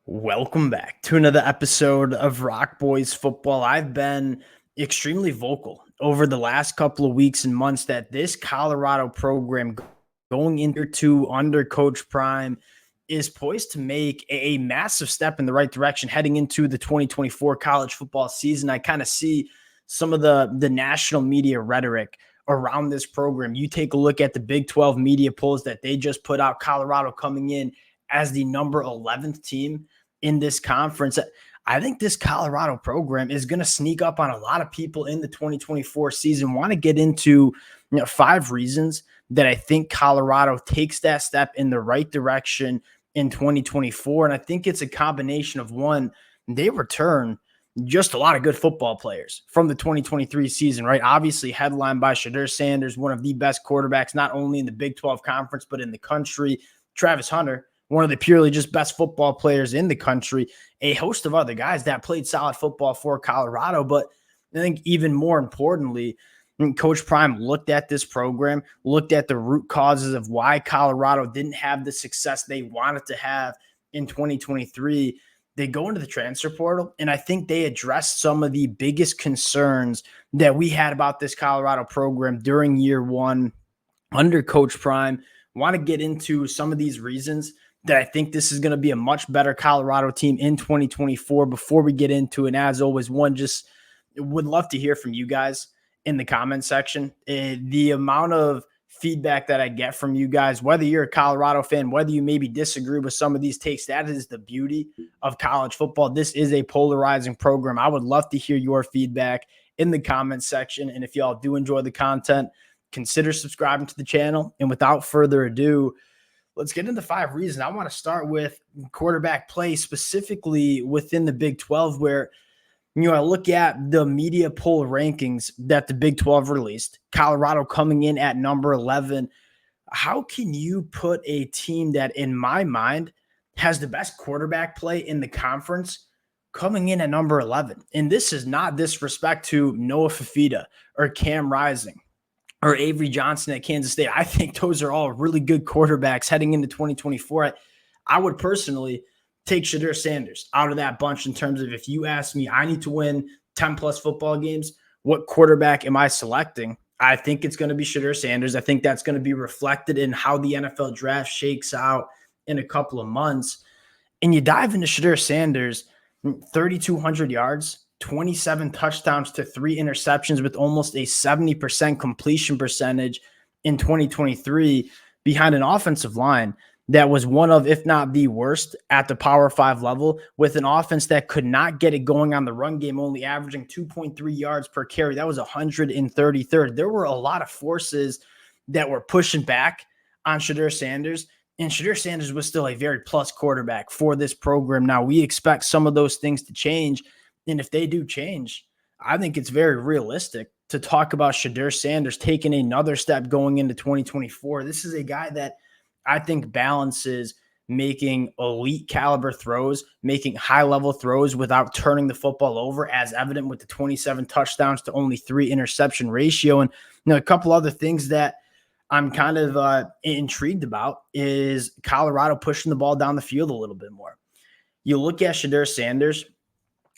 Welcome back to another episode of Rock Boys Football. I've been extremely vocal over the last couple of weeks and months that this Colorado program going into under Coach Prime is poised to make a massive step in the right direction heading into the 2024 college football season. I kind of see some of the national media rhetoric around this program. You take a look at the Big 12 media polls that they just put out, Colorado coming in as the number 11th team in this conference. I think this Colorado program is going to sneak up on a lot of people in the 2024 season. Want to get into 5 reasons that I think Colorado takes that step in the right direction in 2024. And I think it's a combination of one, they return just a lot of good football players from the 2023 season, right? Obviously headlined by Deion Sanders, one of the best quarterbacks, not only in the Big 12 conference, but in the country. Travis Hunter, one of the purely just best football players in the country, a host of other guys that played solid football for Colorado. But I think even more importantly, Coach Prime looked at this program, looked at the root causes of why Colorado didn't have the success they wanted to have in 2023. They go into the transfer portal, and I think they addressed some of the biggest concerns that we had about this Colorado program during year one under Coach Prime. Want to get into some of these reasons that I think this is going to be a much better Colorado team in 2024. Before we get into it, as always, just would love to hear from you guys in the comment section. The amount of feedback that I get from you guys, whether you're a Colorado fan, whether you maybe disagree with some of these takes, that is the beauty of college football. This is a polarizing program. I would love to hear your feedback in the comment section. And if y'all do enjoy the content, consider subscribing to the channel. And without further ado, let's get into 5 reasons. I want to start with quarterback play, specifically within the Big 12, where I look at the media poll rankings that the Big 12 released, Colorado coming in at number 11. How can you put a team that, in my mind, has the best quarterback play in the conference coming in at number 11? And this is not disrespect to Noah Fafita or Cam Rising or Avery Johnson at Kansas State. I think those are all really good quarterbacks heading into 2024. I would personally take Deion Sanders out of that bunch in terms of, if you ask me, I need to win 10-plus football games, what quarterback am I selecting? I think it's going to be Deion Sanders. I think that's going to be reflected in how the NFL draft shakes out in a couple of months. And you dive into Deion Sanders, 3,200 yards, 27 touchdowns to 3 interceptions with almost a 70% completion percentage in 2023 behind an offensive line that was one of, if not the worst at the Power 5 level, with an offense that could not get it going on the run game, only averaging 2.3 yards per carry. That was 133rd. There were a lot of forces that were pushing back on Deion Sanders, and Deion Sanders was still a very plus quarterback for this program. Now, we expect some of those things to change, and if they do change, I think it's very realistic to talk about Deion Sanders taking another step going into 2024. This is a guy that I think balances making elite caliber throws, making high level throws without turning the football over, as evident with the 27 touchdowns to only 3 interception ratio. And a couple other things that I'm kind of intrigued about is Colorado pushing the ball down the field a little bit more. You look at Deion Sanders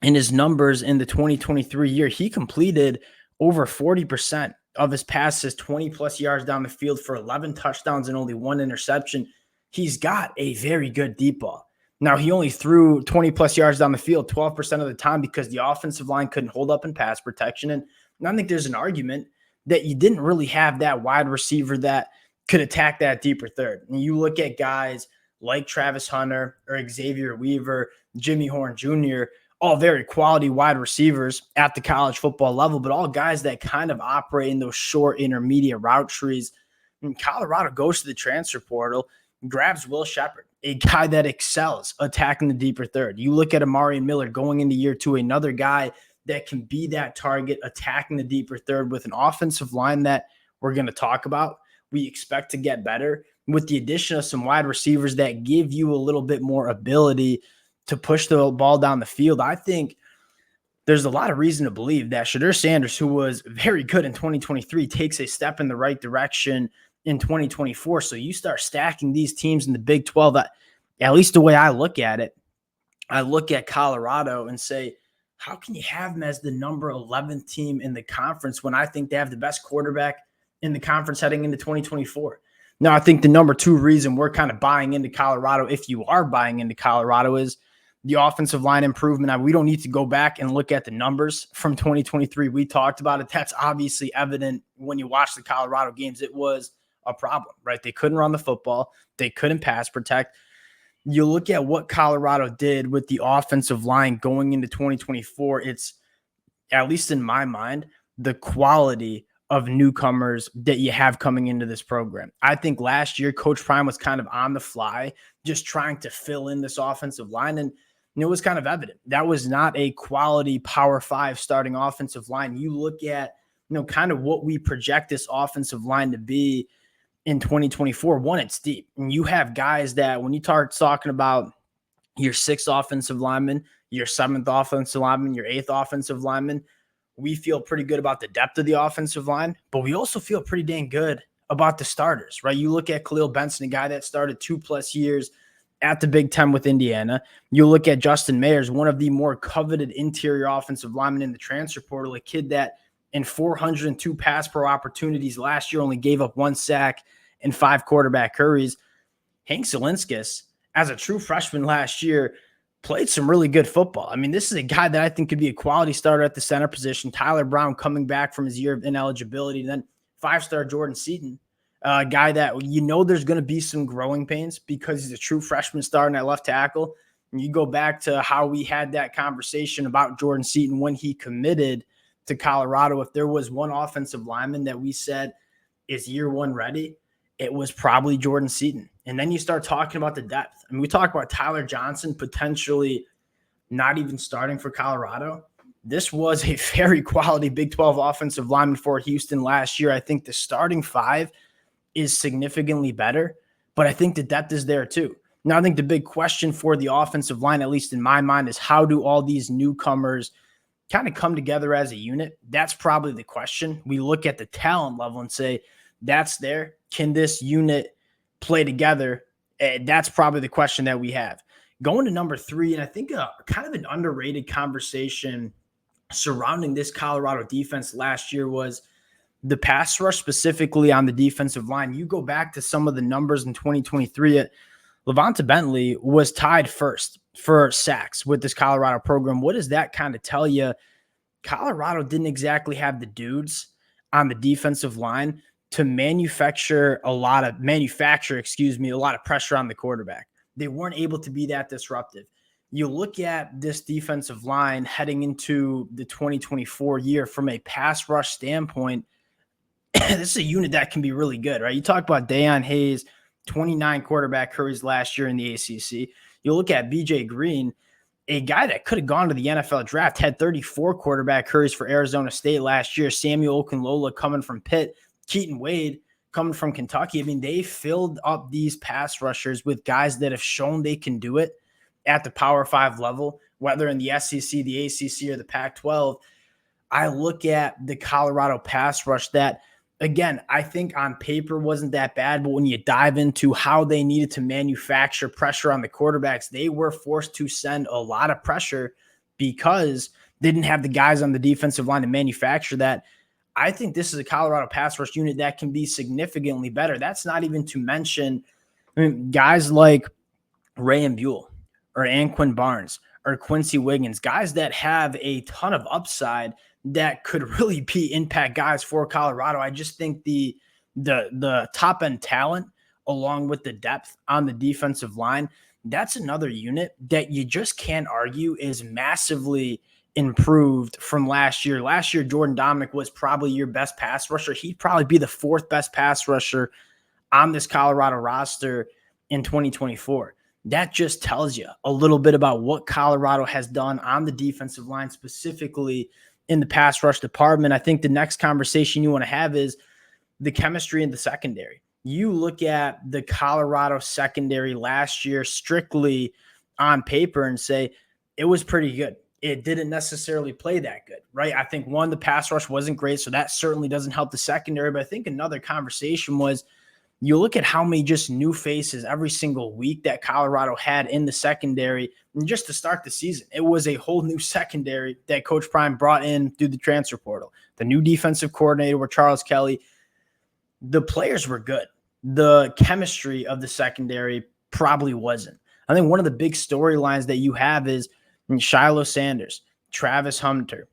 and his numbers in the 2023 year, he completed over 40% of his passes, 20-plus yards down the field for 11 touchdowns and only 1 interception. He's got a very good deep ball. Now, he only threw 20-plus yards down the field 12% of the time because the offensive line couldn't hold up in pass protection. And I think there's an argument that you didn't really have that wide receiver that could attack that deeper third. And you look at guys like Travis Hunter or Xavier Weaver, Jimmy Horn Jr., all very quality wide receivers at the college football level, but all guys that kind of operate in those short intermediate route trees. And Colorado goes to the transfer portal, grabs Will Shepherd, a guy that excels attacking the deeper third. You look at Amari Miller going into year 2, another guy that can be that target attacking the deeper third with an offensive line that we're going to talk about. We expect to get better with the addition of some wide receivers that give you a little bit more ability to push the ball down the field. I think there's a lot of reason to believe that Deion Sanders, who was very good in 2023, takes a step in the right direction in 2024. So you start stacking these teams in the Big 12, at least the way I look at it, I look at Colorado and say, how can you have them as the number 11th team in the conference when I think they have the best quarterback in the conference heading into 2024? Now, I think the number two reason we're kind of buying into Colorado, if you are buying into Colorado, is the offensive line improvement. Now, we don't need to go back and look at the numbers from 2023. We talked about it. That's obviously evident when you watch the Colorado games. It was a problem, right? They couldn't run the football. They couldn't pass protect. You look at what Colorado did with the offensive line going into 2024, it's, at least in my mind, the quality of newcomers that you have coming into this program. I think last year, Coach Prime was kind of on the fly, just trying to fill in this offensive line. And it was kind of evident that was not a quality Power 5 starting offensive line. You look at, kind of what we project this offensive line to be in 2024. One, it's deep. And you have guys that when you start talking about your sixth offensive lineman, your seventh offensive lineman, your eighth offensive lineman, we feel pretty good about the depth of the offensive line, but we also feel pretty dang good about the starters, right? You look at Khalil Benson, a guy that started 2+ years at the Big Ten with Indiana. You look at Justin Mayers, one of the more coveted interior offensive linemen in the transfer portal, a kid that in 402 pass pro opportunities last year only gave up 1 sack and 5 quarterback hurries. Hank Zielinskis, as a true freshman last year, played some really good football. I mean, this is a guy that I think could be a quality starter at the center position. Tyler Brown coming back from his year of ineligibility. And then 5-star Jordan Seaton, a guy that there's going to be some growing pains because he's a true freshman starting at left tackle. And you go back to how we had that conversation about Jordan Seaton when he committed to Colorado. If there was one offensive lineman that we said is year one ready, it was probably Jordan Seaton. And then you start talking about the depth. I mean, we talk about Tyler Johnson potentially not even starting for Colorado. This was a very quality Big 12 offensive lineman for Houston last year. I think the starting 5 is significantly better, but I think the depth is there too. Now, I think the big question for the offensive line, at least in my mind, is how do all these newcomers kind of come together as a unit? That's probably the question. We look at the talent level and say, that's there. Can this unit play together? That's probably the question that we have. Going to number 3, and I think kind of an underrated conversation surrounding this Colorado defense last year was the pass rush, specifically on the defensive line. You go back to some of the numbers in 2023, Levante Bentley was tied first for sacks with this Colorado program. What does that kind of tell you? Colorado didn't exactly have the dudes on the defensive line to manufacture a lot of pressure on the quarterback. They weren't able to be that disruptive. You look at this defensive line heading into the 2024 year from a pass rush standpoint, this is a unit that can be really good, right? You talk about Deion Hayes, 29 quarterback hurries last year in the ACC. You look at BJ Green, a guy that could have gone to the NFL draft, had 34 quarterback hurries for Arizona State last year. Samuel Okunlola coming from Pitt. Keaton Wade coming from Kentucky. I mean, they filled up these pass rushers with guys that have shown they can do it at the Power 5 level, whether in the SEC, the ACC, or the Pac-12. I look at the Colorado pass rush that, again, I think on paper wasn't that bad, but when you dive into how they needed to manufacture pressure on the quarterbacks, they were forced to send a lot of pressure because they didn't have the guys on the defensive line to manufacture that. I think this is a Colorado pass rush unit that can be significantly better. That's not even to mention guys like Ray and Buell or Anquin Barnes or Quincy Wiggins, guys that have a ton of upside that could really be impact guys for Colorado. I just think the top end talent along with the depth on the defensive line, that's another unit that you just can't argue is massively improved from last year. Last year, Jordan Dominic was probably your best pass rusher. He'd probably be the 4th best pass rusher on this Colorado roster in 2024. That just tells you a little bit about what Colorado has done on the defensive line, specifically in the pass rush department. I think the next conversation you want to have is the chemistry in the secondary. You look at the Colorado secondary last year strictly on paper and say it was pretty good. It didn't necessarily play that good, right? I think the pass rush wasn't great, so that certainly doesn't help the secondary. But I think another conversation was You look at how many just new faces every single week that Colorado had in the secondary. And just to start the season, it was a whole new secondary that Coach Prime brought in through the transfer portal. The new defensive coordinator with Charles Kelly. The players were good. The chemistry of the secondary probably wasn't. I think one of the big storylines that you have is Shiloh Sanders, Travis Hunter,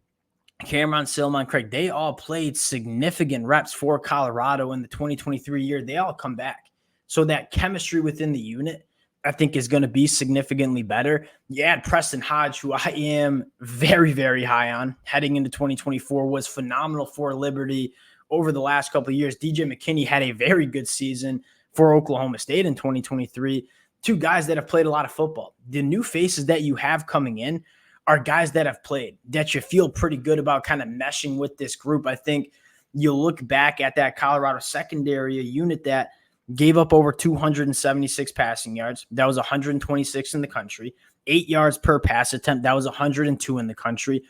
Cameron Silman, Craig. They all played significant reps for Colorado in the 2023 year. They all come back. So that chemistry within the unit, I think, is going to be significantly better. You add Preston Hodge, who I am very, very high on heading into 2024, was phenomenal for Liberty over the last couple of years. DJ McKinney had a very good season for Oklahoma State in 2023. Two guys that have played a lot of football. The new faces that you have coming in are guys that have played, that you feel pretty good about kind of meshing with this group. I think you look back at that Colorado secondary, a unit that gave up over 276 passing yards. That was 126 in the country. 8 yards per pass attempt. That was 102 in the country.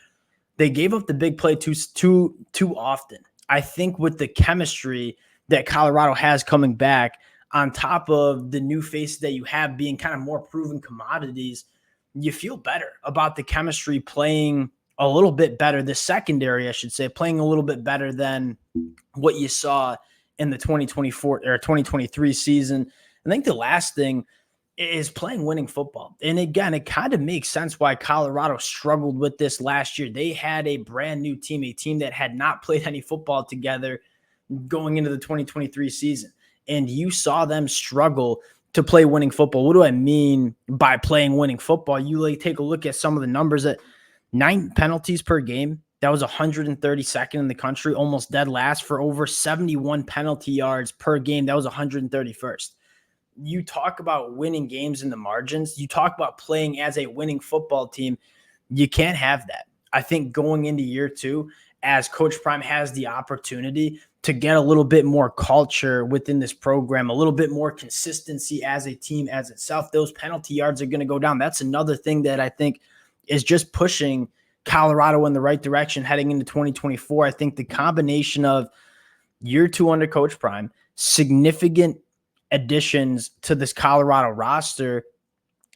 They gave up the big play too often. I think with the chemistry that Colorado has coming back, on top of the new faces that you have being kind of more proven commodities, you feel better about the chemistry playing a little bit better. The secondary, I should say, playing a little bit better than what you saw in the 2024 or 2023 season. I think the last thing is playing winning football. And again, it kind of makes sense why Colorado struggled with this last year. They had a brand new team, a team that had not played any football together going into the 2023 season. And you saw them struggle to play winning football. What do I mean by playing winning football? You take a look at some of the numbers. At 9 penalties per game. That was 132nd in the country, almost dead last. For over 71 penalty yards per game. That was 131st. You talk about winning games in the margins. You talk about playing as a winning football team. You can't have that. I think going into year 2, as Coach Prime has the opportunity to get a little bit more culture within this program, a little bit more consistency as a team as itself, those penalty yards are going to go down. That's another thing that I think is just pushing Colorado in the right direction heading into 2024. I think the combination of year 2 under Coach Prime, significant additions to this Colorado roster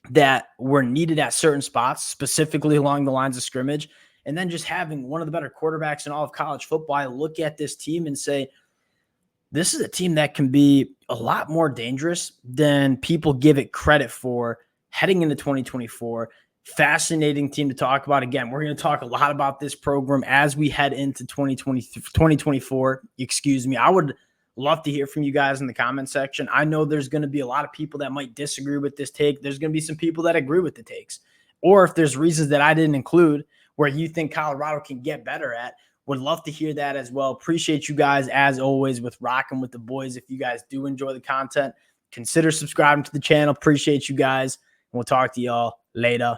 that were needed at certain spots, specifically along the lines of scrimmage, and then just having one of the better quarterbacks in all of college football. I look at this team and say, this is a team that can be a lot more dangerous than people give it credit for heading into 2024. Fascinating team to talk about. Again, we're going to talk a lot about this program as we head into 2024. I would love to hear from you guys in the comment section. I know there's going to be a lot of people that might disagree with this take. There's going to be some people that agree with the takes. Or if there's reasons that I didn't include where you think Colorado can get better at, would love to hear that as well. Appreciate you guys, as always, with rocking with the boys. If you guys do enjoy the content, consider subscribing to the channel. Appreciate you guys. And we'll talk to y'all later.